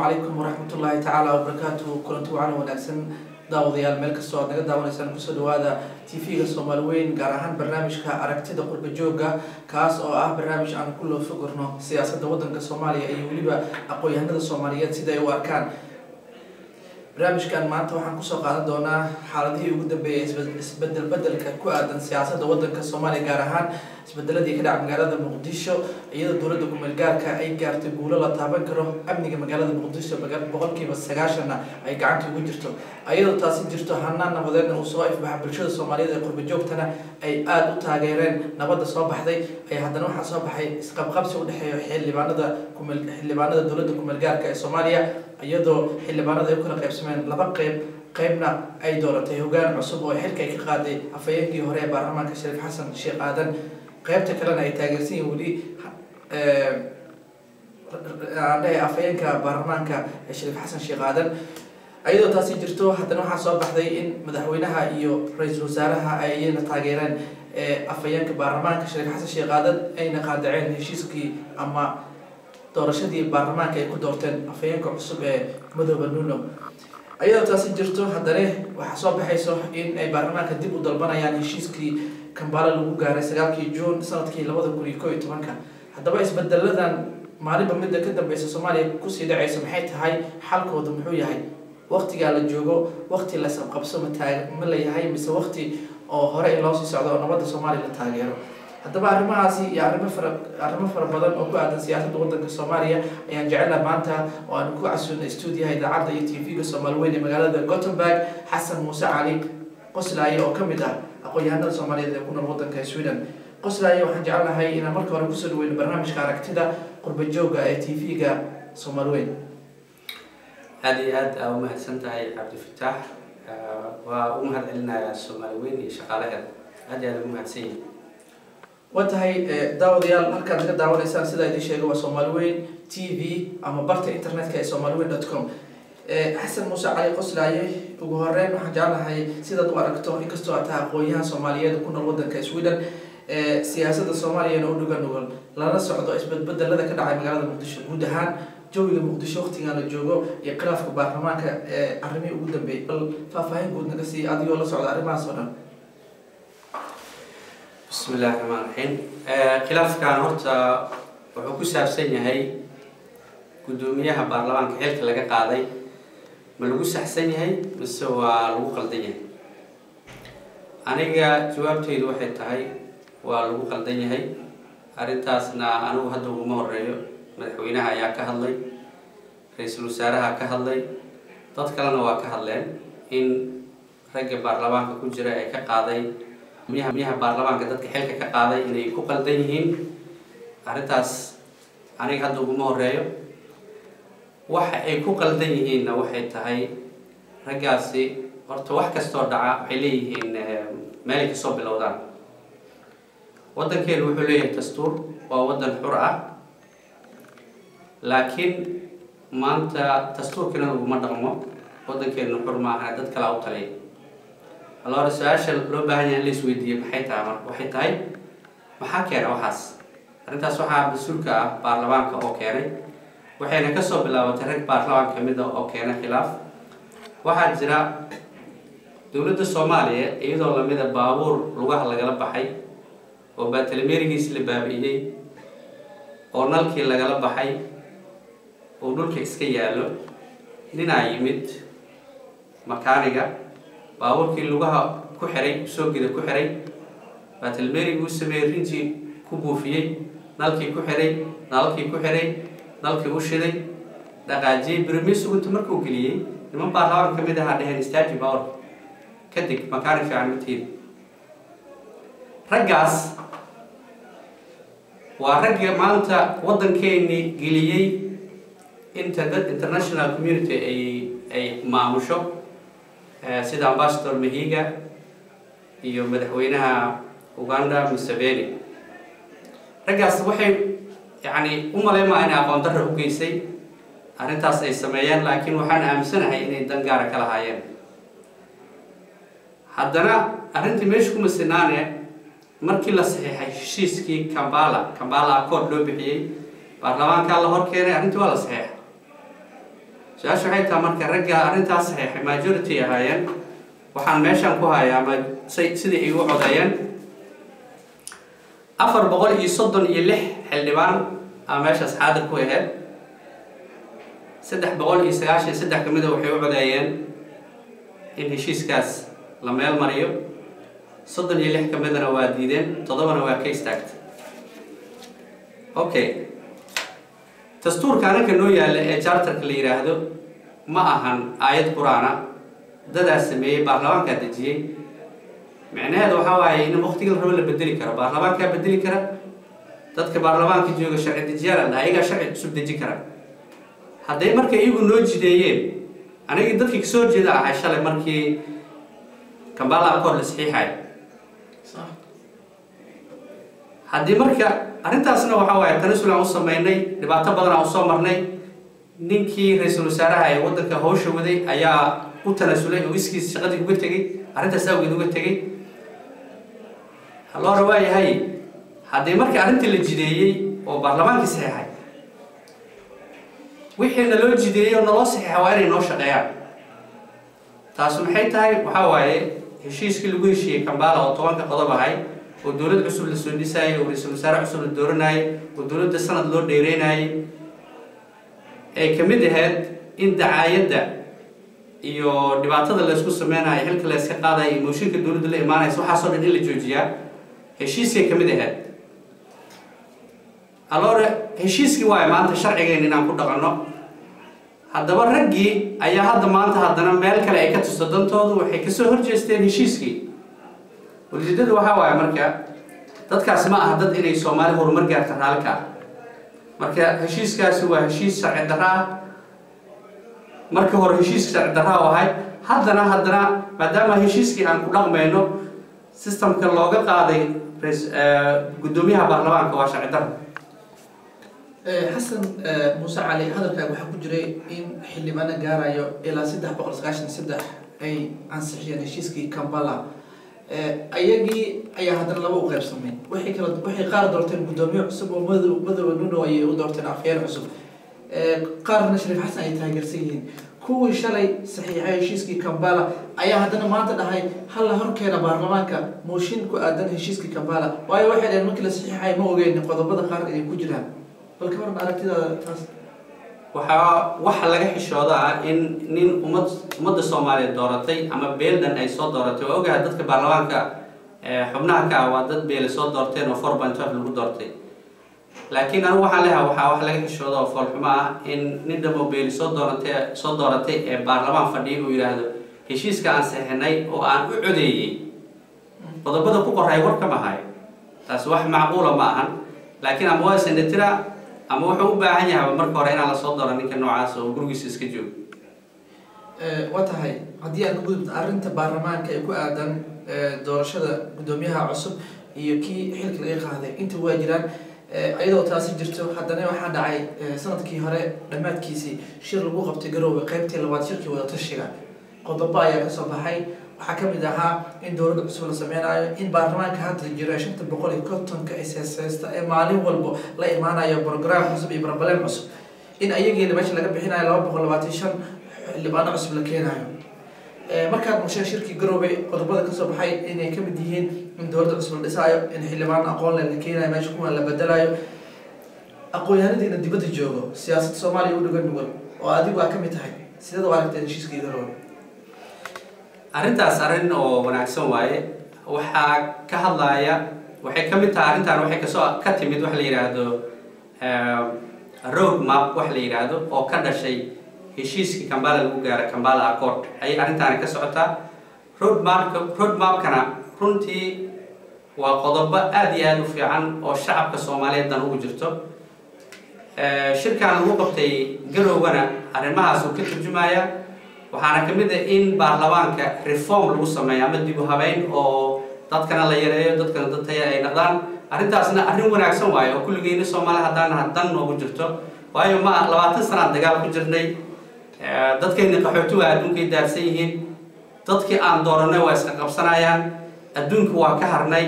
عليكم ورحمة الله تعالى وبركاته. كلنتو عنا ونأكسن داوديال ملك السعود نقد داون إنسان كسر هذا تيفي الصومالوين قارهان برنامج كأركتي دقور بجوجا كاس أو برنامج عن كله فكرنا سياسة الوطن كصوماليا أي وليبا أقوي هند الصوماليات سيدا وأركان برنامج كان معناته وحن كسر قاعدة دونا حالته يوجد بدل كقوة سياسة الوطن كصوماليا قارهان isbedeladii ka dhacay magaalada Muqdisho iyadoo dawladda gobolka ay gaartay guulo la taaban karo amniga magaalada Muqdisho boqolkiiba 90 ay gacanta ugu jirto iyadoo taasi jirto hanaan nabadeed oo soo ifbaxa bulshada Soomaaliyeed ee qurba joogtana ay aad u taageereen nabadda soo baxday ay haddana waxa soo baxay isqabqabsi u dhaxeeyo xildhibaanada dawladda gobolka ee Soomaaliya iyadoo xildhibaanada ay kala qaybsameen laba qaybna ay dooratay hoggaan cusub oo xilka ay ka qaaday afayeenkii hore ee baarlamaanka Shariif Xasan Sheekh Aadan qaybta kalena ay taageersan wali afayeenka baarlamaanka Shariif Xasan Sheekh Aadan ayadoo taasi jirto haddana waxa soo baxday in madaxweynaha iyo ra'iisul wasaaraha ay taageereen afayeenka baarlamaanka Shariif Xasan Sheekh Aadan ayna qaadaceen heshiiskii ama doorashadii baarlamaanka ay ku doorteen afayeenka cusub ee Madoobe Nuno ayadoo taasi jirto haddana waxa soo baxayso in ay baarlamaanka dib u dalbanayaan heshiiskii Kampala lagu gaaray 9 June sanadkii 2011 haddaba isbedeladan maalinba mid ka dambaysa Soomaaliya ku sii dhacaysa maxay tahay xalkoodu muxuu yahay waqtiga la joogo waqti la sabqabso ma leeyahay mise waqti oo hore in loo sii socdo nabadda Soomaaliya la taageero haddaba arrimahaasi iyo arrimo fara badan oo ku aadan siyaasadda waddanka Soomaaliya ayaan jecelnahay maanta oo aan ku casuunay studio idaacadda iyo TV-ga Soomaaliyeed ee magaalada Gothenburg Xasan Muuse Cali qoslaaye oo kamid ah aqoonyahanada Soomaaliyeed ee ku nool waddanka Sweden qoslaaye waxaan jecelnahay in marka hore ku soo dhaweeyno barnaamijka aragtida qurba jooga ee TV-ga Soomaaliyeed aad u mahadsantahay Cabdi Fataax waa u mahadcelinayaa Soomaaliyeed iyo shaqaalaheeda aad u mahadsanyihiin watahay daawadayaal markaad naga daawanaysaan sida idin sheegay waa Soomaaliyeed TV ama barta internetka ee somaliweyn.com Xasan Muuse Cali qoslaaye ugu horeyn waxaan jeclahay sidaad u aragto inkastoo aad tahay aqoonyahan Soomaaliyeed ku nool waddanka Sweden siyaasadda Soomaaliya oo dhugan lana socdo isbeddelada ka dhacay magaalada Muqdisho guud ahaan jawiga Muqdisho waqtigan la joogo iyo khilaafka baarlamaanka arrimihii ugu dambeeyay bal faahfaahin guud naga sii adigoo la socda arrimahaas oo dhan bismillaahir rahmaanir rahiim khilaafkan horta wuxuu ku saabsan yahay gudoomiyaha baarlamaanka xilka laga qaaday ma lagu saxsan yahay mise waa lagu qaldan yahay aniga jawaabtaydu waxay tahay waa lagu qaldan yahay arrintaasna anigu hadda uma horeeyo madaxweynaha ayaa ka hadlay ra'iisul wasaaraha ka hadlay dad kalena waa ka hadleen in ragga baarlamaanka ku jira ay ka qaaday miyaha baarlamaanka dadka xilka ka qaaday inay ku qaldan yihiin arrintaas aniga hadda uma horeeyo waxa ay ku qaldan yihiinna waxay tahay raggaasi horta wax kastoo dhaca waxay leeyihiin meel ay kasoo bilowdaan waddankeenu wuxuu leeyahay dastuur waa waddan xur ah laakiin maanta dastuurkina laguma dhaqmo waddankeenu xur maaha dad kale u taliya alors su'aasha loo baahan yahay in la isweydiiyo maxay tahay waxay tahay maxaa keena waxaas arrintaas waxaa mas-uulka ah baarlamaanka oo keenay waxayna ka soo bilaabatay rag baarlamaanka kamid ah oo keenay khilaaf waxaa jira dawladda Soomaaliya iyadoo lamida baabuur lugaha lagala baxay oo baatalemeerigiis la baabi'iyay oo nalkii lagala baxay oo dhulka iska yaalo ninaa yimid makaaniga baabuurkii lugaha ku xiray soo gida ku xiray baatalemeerigu uu sameeyay rinjii ku buufiyay nalkii ku xiray nalkii u shiday dhaqaajiyay birmiis ugu markuu geliyay niman baarlamaanka kamid ah dhaheen istaaji baawar kadib makaanik fiican u tiir raggaas waa ragga maanta waddankeeni geliyay international community ay maamusho sida ambassador Mahiga iyo madaxweynaha Uganda Museveni raggaas waxay يعني umaleema inay aqoon darro u geysay arrintaas ay sameeyeen laakiin waxaan aaminsanahay inay dan gaar ah kala hayeen haddana arrintii meesha kuma sinaane markii la saxiixay heshiiskii Kampala Accord loo bixiyay baarlamaanka la hor keenay arrintii waa la saxiixay su-aasha waxay tahay marka ragga arrintaas saxiixay majority ahaayeen waxaan meeshaan ku hayaa ama sidii ay u codeeyeen 436 xildhibaan ama meeshaas xaadir ku ahayd 393 kamida waxay u codeeyeen in heshiiskaas la meel mariyo 36 kamidana waa diideen 7na waa ka istaagtay okay dastuurka anaka noo yaalla ee charterka la yiraahdo ma ahan aayad quraana dadaa sameeyay baarlamaanka dejiyay macnaheedu waxa waaye in waqtiga la rabo la bedeli karo baarlamaanka bedeli kara dadka baarlamaanka jooga sharci dejiyaal ayaga sharci cusub deji kara hadday markay iyagu noo jideeyeen aniga dadkii ka soo jeeda ahay shalay markii Kampala Accord la saxiixay haddii marka arrintaasna waxa waaye tanasul aan u sameynay dhibaato badan aan u soo marnay ninkii ra'iisul wasaaraha ee waddanka hawsha waday ayaa u tanasulay oo iskiis shaqadii uga tegay arrintaas awgeed uga tegay haloo rawaayahay haddii marka arrintii la jideeyey oo baarlamaankii saxiixay wixii naloo jideeyey oo naloo saxiixa waa inay noo shaqeeyaan taas maxay tahay waxa waaye heshiiskii lagu heshiiyey Kampala oo 10 qodob ahay oo dawlad cusub la soo dhisay oo ra'iisul wasaare cusub la dooranay oo dawladda sanad loo dheereynay ay kamid ahayd in dacaayada iyo dhibaatada la isku sameeyay xilka la iska qaaday mooshinka dawladda la imaanayso waxa soo dhan in la joojiyaa heshiiskii kamid ahayd alore heshiiskii waa maanta sharcigeena inaan ku dhaqanno haddaba raggii ayaa hadda maanta haddana meel kale ay ka tuso dantoodu waxay ka soo horjeesteen heshiiskii ujeedadu waxa waaye marka dadkaas ma aha dad inay Soomaali horumar gaarto halka marka heshiiskaasi waa heshiis sharci darro ah marka hore heshiis sharci darro ahay haddana maadaama heshiiskii aan ku dhaqmayno systemka looga qaaday gudoomiyaha baarlamaanka waa sharci darro حسن موسى علي هذا كان وحكي جري إن حلي ما نجاريو إلى 619 أي عن صحيح نشيسكي كامبالا أيجي أي هذا اللي هو غير سمين وحي قارن دورتين قدامي عصب ومذو ونونو أي ودورتين عفيان عصب قارن شريف حسن أي تاجر سيين كوي شلي صحيح نشيسكي كامبالا أي هذا ما أنت هاي هلا هركينا برلمانك موشين كو أدن نشيسكي كامبالا وأي واحد الممكن صحيح هاي مو جاي نقطة بدأ قارن اللي كوجرها balkamarna aragtida taas waxa laga xishoodaa in nin ummadda Soomaaliyeed dooratay ama beeldan ay soo dooratay oo ogahay dadka baarlamaanka xubnaha ka waa dad beel soo doorteen oo 4.5 lagu doortay laakiin anigu waxaan leeyahay waxa laga xishoodaa oo foolxuma ah in nin damo beel soo dooratay ee baarlamaan fadhiyo uu yiraahdo heshiiska aan saxinay oo aan u codeeyay qodobada ku qoray warka ma hayo taas wax macquul ma ahan laakiin ama waa sanadtira ama wuxuu u baahan yahay marka hore inaan la soo dooran ninka noocaas oo gurigiisa iska joogo watahay haddii aan gudubno arrinta baarlamaanka ee ku aadan doorashada gudoomiyaha cusub iyo kii xilka laga qaaday inta waa jiraan ayadoo taasi jirto haddana waxaa dhacay sanadkii hore dhammaadkiisii shir lagu qabtay Garowe qaybtii labaad shirkii wada tashiga qodobo ayaa ka soo baxay waxaa ka mid ahaa in dawladda cusub la sameynayo in baarlamaanka hadda jira 550 SSSta ee maalin walba la imaanayo program cusub iyo barnaamij cusub in ayagii meesha laga bixinayo 225 xildhibaan cusub la keenayo markaad mushaar shirkii Garowe qodobada ka soo baxay inay ka mid yihiin in dawladda cusub la dhisayo in xildhibaan aqoon leh la keenayo meesha kuwa la bedelayo aqoon-yahanadiina dibadda joogo siyaasadda Soomaaliya u dhagan nugul oo adigu ka mid tahay sidoo aragtay heshiiskii Garowe arrintaas arrin oo wanaagsan waaye waxa ka hadlaya waxay ka mid tahay arrintan waxay ka timid wax la yiraahdo road map wax la yiraahdo oo ka dhashay heshiiskii Kampala lagu gaaray Kampala Accord ay arrintan ka socotaa road map kana runtii waa qodobo aad iyo aad u fiican oo shacabka Soomaaliyeed dan ugu jirto shirkan lagu qabtay Garowe-na arrimahaas uu ka turjumaya waxaana kamid ah in baarlamaanka reform lagu sameeyo ama dib u habeyn oo dadkana la yareeyo dadkana dad tayo ay noqdaan arrintaasna arrin wanaagsan waaye oo kulligeena Soomaaliya haddaan noogu jirto waayo ma 20 sano dagaal ku jirnay dadkeena qaxootiga adduunka daarsan yihiin dadkii aan dooranay waa iska qabsanayaan adduunka waa ka harnay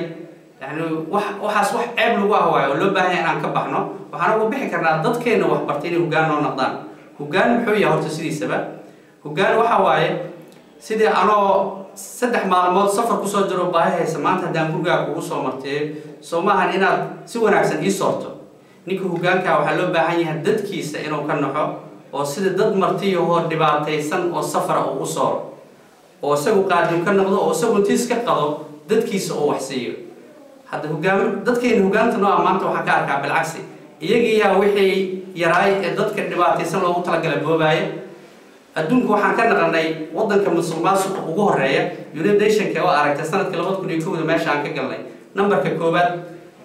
yani waxaas wax ceeb lagu ah waayo loo baahan yahay inaan ka baxno waxaan ugu bixi karnaa dadkeena wax bartay inay hoggaan noo noqdaan hoggaan muxuu yahay horta sidiisaba hoggaan waxa waaye sidii anoo 3 maalmood safar ku soo jiro baahi haysa maanta hadaan guriga kugu soo martay soo maahan inaad si wanaagsan ii soorto ninka hoggaanka waxa loo baahan yahay dadkiisa inuu ka naxo oo sida dad martiyo oo dhibaataysan oo safar u soo oo isagu qaadim ka noqdo oo isagu tiis ka qado dadkiisa oo wax siiyo hadda hoggaan dadkeen hoggaanta noo maanta waxa ka arkaa bilcagsi iyaga wixii yaraay ee dadka dhibaataysan loogu talagalay boobaaya adduunka waxaan ka naqanay wadanka musulmaanka ugu horeeya United Nations oo aragtay sanadkii 2001 meesha aan ka galnay numberka koobaad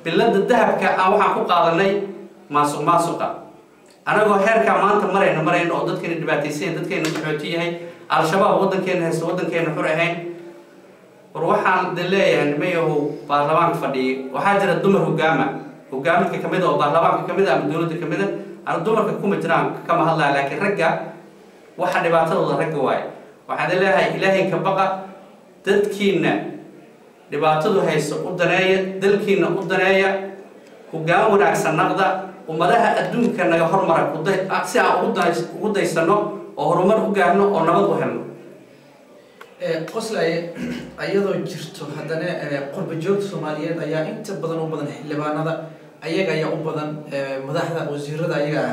bilada dahabka aan waxaan ku qaadanay musulmaanka anagoo heerka maanta marayno oo dadkeena dhibaataysan dadkeena xooti yahay al-shabaab wadankeena haysto wadankeena xur ahayn war waxaan leeyahay nimayow baarlamaanka fadhiyo waxaa jira dumar hoggaamka kamid oo baarlamaanka kamid ah ama dawladda kamid ah aan dumarka kuma jiraan kama hadlaa laakiin ragga waxa dhibaatadooda ragga waay waxaan leeyahay ilaahay ka baqa dadkiina dhibaatadu haysto u daneeya dalkiina u daneeya hoggaan wanaagsan naqda ummadaha adduunka naga hormara si aan ugu daysano oo horumar u gaarno oo nabad u helno qoslay ayadoo jirto haddana qurba joogta Soomaaliyeed ayaa inta badan u badan xildhibaanada ayaga ayaa u badan madaxda wasiirada ayaga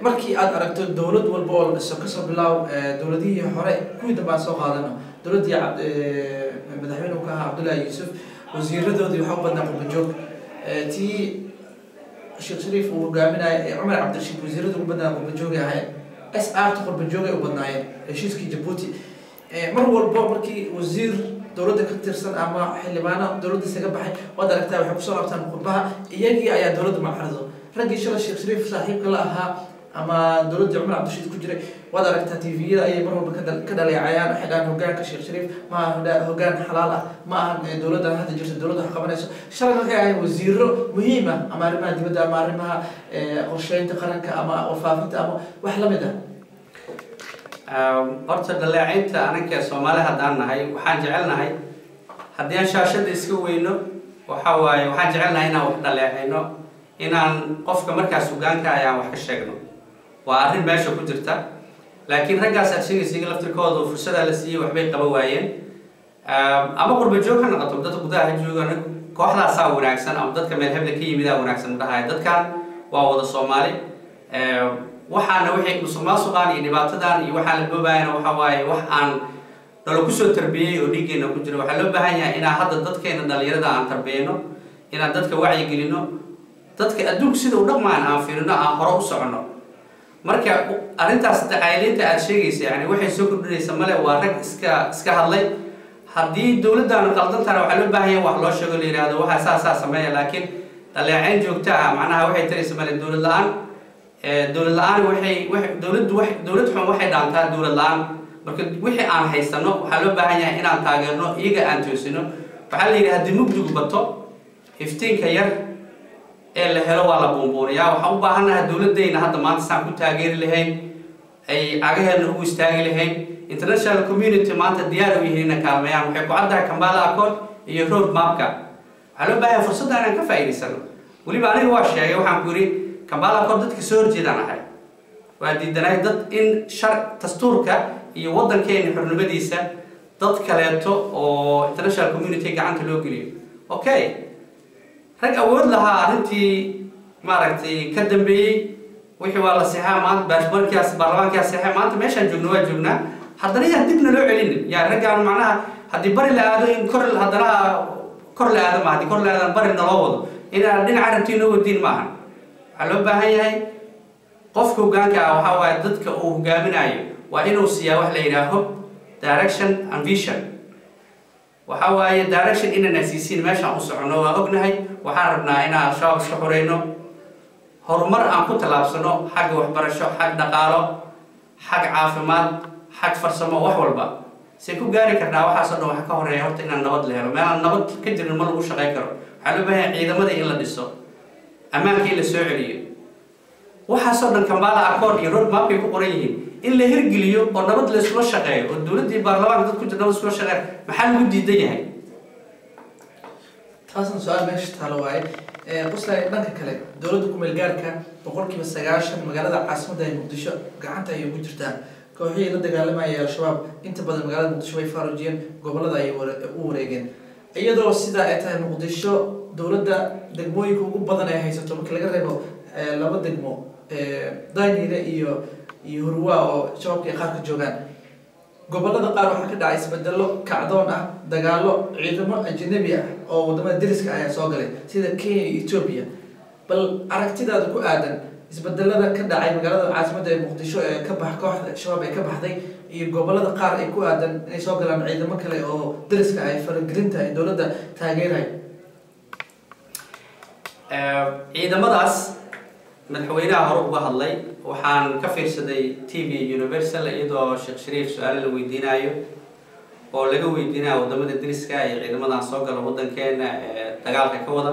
markii aad aragto dawlad walba oo la ka soo bilaaw dawladihii hore kuwii dambe soo qaadano dawladii madaxweynuhu ka Cabdullaahi Yuusuf wasiiradoodii waxa u badnaa qurba joog tii Sheekh Shariif uu hogaaminay Umar Cabdirashiid wasiiradu u badnaa qurba joog ahayd SR qurba joog ay u badnaayeen heshiiskii Djibouti mar walba markii wasiir dawladda ka tirsan ama xildhibaano dawladda isaga baxay wada aragtaa waxay ku soo laabtaan qurbaha iyagii ayaa dawladda macarido ragii shalay Sheekh Shariif saaxiibka la ahaa ama dawladda Umar Cabdirashiid ku jiray wada aragtaa TV-yada ay mar walba ka dhaleecayaan xidhaan hoggaanka Sheekh Shariif ma aha hoggaan xalaal ah ma aha dawladda hadda jirta dawladda wax qabanayso shalay waxay ahayd wasiiro muhiim ah ama arrimaha dibadda ama arrimaha qorsheynta qaranka ama wafaafinta ama wax la mid ah horta dhaleecaynta anaka Soomaali hadaan nahay waxaan jecelnahay haddii aan shaashada iska weyno waxa waaye waxaan jecelnahay inaan wax dhaleecayno inaan qofka markaas hoggaanka ayaan wax ka sheegno waa arrin meesha ku jirta laakiin raggaas aad sheegaysiga laftirkooda fursada la siiyay waxbay qaba waayeen ama qurba joog ka noqoto dadka gudaha joogaan kooxdaas wanaagsan ama dadka meel hebla ka yimid wanaagsan dhahay dadkan waa wada Soomaali waxaana wixii musuqmaasuqaan iyo dhibaatadan iyo waxa la boobaayana waxa waaye wax aan dalo ku soo tarbiyay oo dhigeena ku jira waxa loo baahan yahay inaan hadda dadkeena dhalinyarada aan tarbiyayno inaan dadka wacyi gelino dadka adduunka sida u dhaqmaan aan fiirino aan hore u socono marka arintaas tacaylinta aad sheegaysa yani waxay soo kordhinaysa male waa rag iska hadlay haddii dawladdan qaldantaana waxa loo baahan yahay wax loo sheego la yiraahdo waxa saas sameeya laakiin dhaleecayn joogto ah macnaha waxay taraysa male dawlad la'aan dawlad la'aan dawlad xun waxay dhaantaa dawlad la'aan marka wixii aan haysano waxa loo baahan yahay inaan taageerno iyaga aan toosino waxa la yiraahdaa haddii mugdigu bato iftiinka yar ee la helo waa la buunbuuniyaa waxaan u baahanahay dawladdeena hadda maanta saan ku taageeri lahayn ay cagaheedna ugu istaagi lahayn international community maanta diyaar u yihiin inay kaalmeeyaan waxay ku caddahay Kampala Accord iyo road mapka waxaa loo baahan fursadda inaan ka faa'iidaysano weliba aniga waa sheegay waxaan ku yidhi Kampala Accord dadka soo horjeedaan ahay waa diidanay dad in dastuurka iyo wadankeena xornimadiisa dad kaleeto oo international community gacanta loo geliyo okay rag awood lahaa arrintii maaragtay ka dambeeyay wixii waa la saxaa maanta baashboorkiyaas baarlamaankiyaas saxaa maanta meeshaan joogno waa joognaa haddana yaa dibna loo celin yaa raggaan macnaha haddii bari la aado in kor haddana kor la aado ma haddii kor la aado bari naloo wado inaan dhinaca rabtiin loo wadiin maahan waxaa loo baahan yahay qofka hoggaanka ah waxa waaye dadka uu hoggaaminayo waa inuu siiyaa wax la yidhaaho direction and vision waxa waaye direction inaan siisiin meeshaan u socono waa ognahay waxaan rabnaa inaan al-shabaab iska xoreyno horumar aan ku tallaabsano xagga waxbarasho xag dhaqaalo xag caafimaad xag farsamo wax walba si ku gaari karnaa waxaas oo dhan waxa ka horeeya horta inaan nabad la helo meelaan nabad ka jirin ma lagu shaqayn karo waxaa loo baahan yahay ciidamada in la dhiso ammaanka in la soo celiyo waxaas oo dhan Kampala Accord iyo road map ay ku qoran yihiin in la hirgeliyo oo nabad la isla shaqeeyo oo dawladda baarlamaanka dadku jirnaa isla shaqeeyo maxaa lagu diidan yahay taasna su'aal meesha taalo waaye quslaaye dhanka kale dowladda kumeel gaarka boqolkiiba 90 magaalada caasimadda ee muqdisho gacanta ayay ugu jirtaa kooxihii la dagaalamaya al-shabaab inta badan magaalada muqdisho way faarujiyeen gobolada ay u wareegeen iyadoo sida ay tahay muqdisho dowladda degmooyinka ugu badan ay haysato marka laga reebo laba degmo daaniile iyo hurwa oo shabaabka qaar ka joogaan gobolada qaar waxaa ka dhacay isbedelo kacdoon ah dagaalo ciidamo ajnabi ah oo wadamada deriska ayaa soo galay sida Kenya iyo Ethiopia bal aragtidaada ku aadan isbedelada ka dhacay magaalada caasimadda ee muqdisho ee ka bax kooxda shabaab ay ka baxday iyo gobolada qaar ay ku aadan inay soo galaan ciidamo kale oo deriska ay faragelinta ay dowladda taageeray ciidamadaas madaxweynaha hore uga hadlay waxaan ka fiirsaday TV Universal iyadoo Sheekh Shariif su'aal la weydiinayo oo laga weydiinayo wadamada deriska ay ciidamadan soo gala wadankeena dagaalka ka wada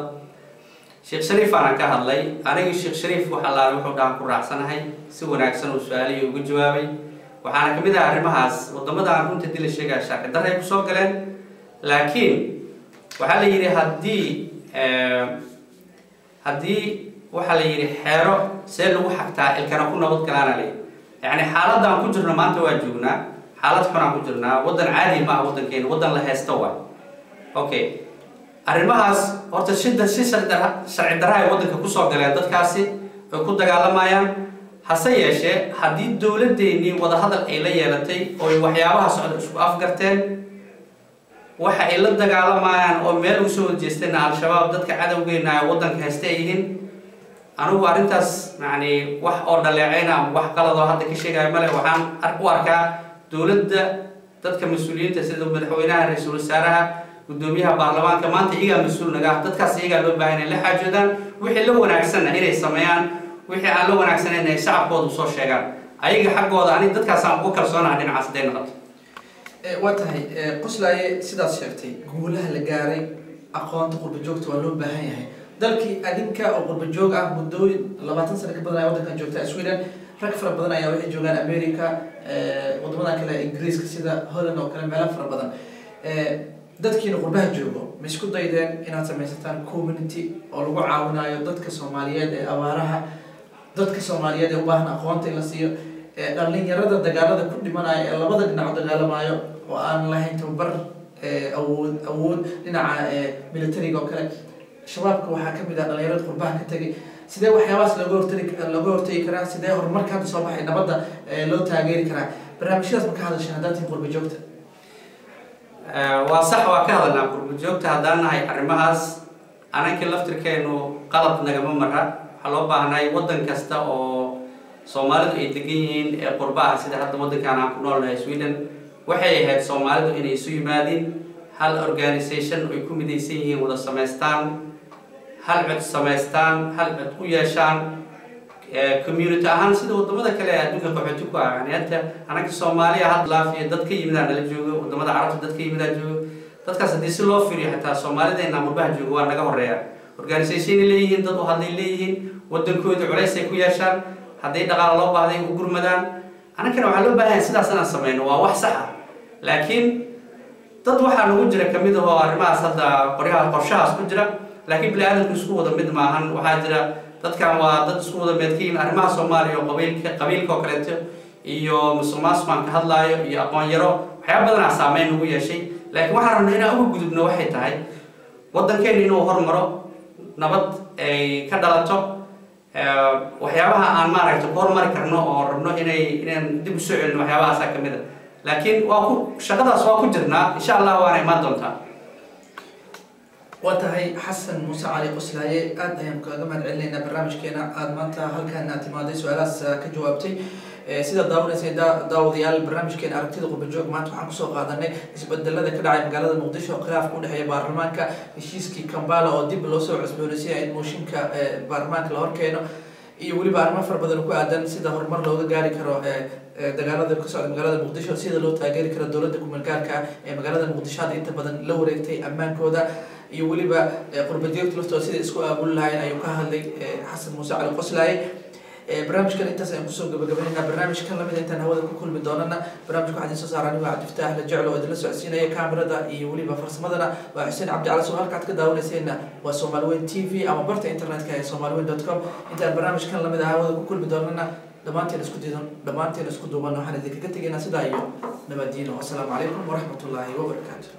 Sheekh Shariif aan ka hadlay aniga Sheekh Shariif waxa la wuxuu dhaan ku raacsanahay si wanaagsan oo su'aaliyo ugu jawaabay waxaana kamid ah arrimahaas wadamada aan runta dil sheegay shaqo daray ku soo galeen laakiin waxa la yiri haddii waxa la yiri xeero see lagu xagtaa ilkana ku nabad galaan leh yani xaaladdan ku jirno maanta waa joognaa xaalad xun aan ku jirnaa wadan caadi ma wadankeena wadan la haysto waa okay arrimahaas horta shida si sharci darro ay wadanka ku soo galeen dadkaasi oo ku dagaalamayaan hase yeeshee haddii dowladeennii wada hadal ay la yeelatay oo waxyaabaha socda isku afgarteen waxa ay la dagaalamayaan oo meel u soo jeesteen al-shabaab dadka cadawgeena ay wadanka haysta yihiin anigu arrintaas yani wax oo dhaleecayna wax qalad oo hadda ka sheegay male waxaan u arkaa dowladda dadka mas'uuliyiinta sida madaxweynaha ra'iisul wasaaraha gudoomiyaha baarlamaanka maanta iyaga mas'uul naga dadkaas iyaga loo baahan yahay la xaajoodaan wixii la wanaagsan inay sameeyaan wixii aan la wanaagsaneyn ay shacabkoodu soo sheegaan ayaga xaqooda ani dadkaas aan ugu kalsoonahay dhinacaas deyn noqoto waa tahay quslaaye sidaas sheegtay guulaha la gaaray aqoonta qurba joogta waa loo baahan yahay dalkii adinka oo qurba joog ah muddooyin 20 sano ka badan ay wadankan joogta Sweden rag fara badan ayaa waxay joogaan America wadamada kale Ingiriiska sida Holland oo kale meelo fara badan dadkiina qurbaha joogo ma isku daydeen inaad samaysataan community oo lagu caawinayo dadka Soomaaliyeed ee abaaraha dadka Soomaaliyeed ee u baahan aqoonta in la siiyo dhalinyarada dagaalada ku dhimanaya ee labada dhinac dagaalamayo oo aan lahayn tababar awood dhinaca militariga oo kale shabaabka waxaa ka mid ah dhalinyarada qurbaha ka tagay sidee waxyaabahaas looga hortagi karaa sidee horumarka hadda soo baxay nabadda loo taageeri karaa barnaamijyadaas ma ka hadashay haddaad tihiin qurba joogta waa sax waa ka hadalnaa qurba joogta haddaan nahay arrimahaas ananka laftirkeenu qalab nagama mara waxaa loo baahnay wadan kasta oo Soomaalidu ay degan yihiin ee qurbaha sida hadda wadankan aan ku noolnahay Sweden waxay ahayd Soomaalidu inay isu yimaadeen hal organization ay ku midaysan yihiin wada sameystaan hal cod sameystaan hal cod ku yeeshaan community ahaan sida wadamada kale ee adduunka qaxooti ku ah yani hadda anaga Soomaaliya had laafiya dadka yimidaan la joogo wadamada Carabta dadka yimidaan joogo dadkaas hadii si loo fiiriyo xitaa Soomaalideena qurbaha joogo waa naga horeeya organization leeyihiin dad u hadlay leeyihiin wadankooda culays ay ku yeeshaan haddii dhaqaale loo baahday u gurmadaan anagana waxaa loo baahan yahay sidaas inaan sameyno waa wax sax ah laakiin dad waxaa nagu jira kamid ah oo arrimahaas hadda qorshahaas ku jira laakiin bini'aadamku isku wada mid maahan waxaa jira dadkan waa dad isku wada meedkiin arrimaha Soomaaliya oo qabiilka oo kaleeto iyo musulmaan ka hadlaayo iyo aqoon yaro waxyaabo badan saameyn ugu yeeshay laakiin waxaan rabnaa inaan ugu gudubno waxay tahay wadankeena inuu horumaro nabad ay ka dhalato waxyaabaha aan maaragtay horumari karno oo rabno inaan dib u soo celino waxyaabahaas ka mid ah laakiin waa ku shaqadaas waa ku jirnaa insha Allah waana imaan doontaa وتهي حسن موسى علي قسلاي أد أيام كمان علينا برنامجنا أد مانتا هل كان اعتمادي سؤالات كجوابتي سيدا داون سيدا داوديال برنامج كان أركتي دقوا بالجوج ما توحنا كسوق هذا إنه يسبدل هذا كده عن مقالة مقدسة وخلاف كونه هي برلمان كشيسكي كمبالا أو ديب لوسو عسبوليسيا الموشين كبرلمان كلهوركينو يقولي برلمان فربدل كوا أدن سيدا هرمر لو جاري كرو دجالة كسر مقالة مقدسة سيدا لو تاجري كرو دولة كم مقال مقالة مقدسة هذه أنت بدن لو ريتي أمان كودا يقولي قرب ديوت لفتو سيدا اسكو أقول لها أيوكا هذي حسن موسى على قسلاي برنامج كان أنت سينقصه قبلنا برنامج كان لم ينتهي هو كل بدوننا برنامج واحد ينسى صارني وعد فتح لجعله ودلس عسينا كاميرا دا يولي بفرس مدنا وحسين عبد على سؤال كعد كده ونسينا وسومالوين تي في أما برت إنترنت كسومالوين.com أنت البرنامج كان لم ينتهي هو كل بدوننا دمانتين اسكو دوبنا وحنا ذيك كنت جينا سدايو نبدينا والسلام عليكم ورحمة الله وبركاته.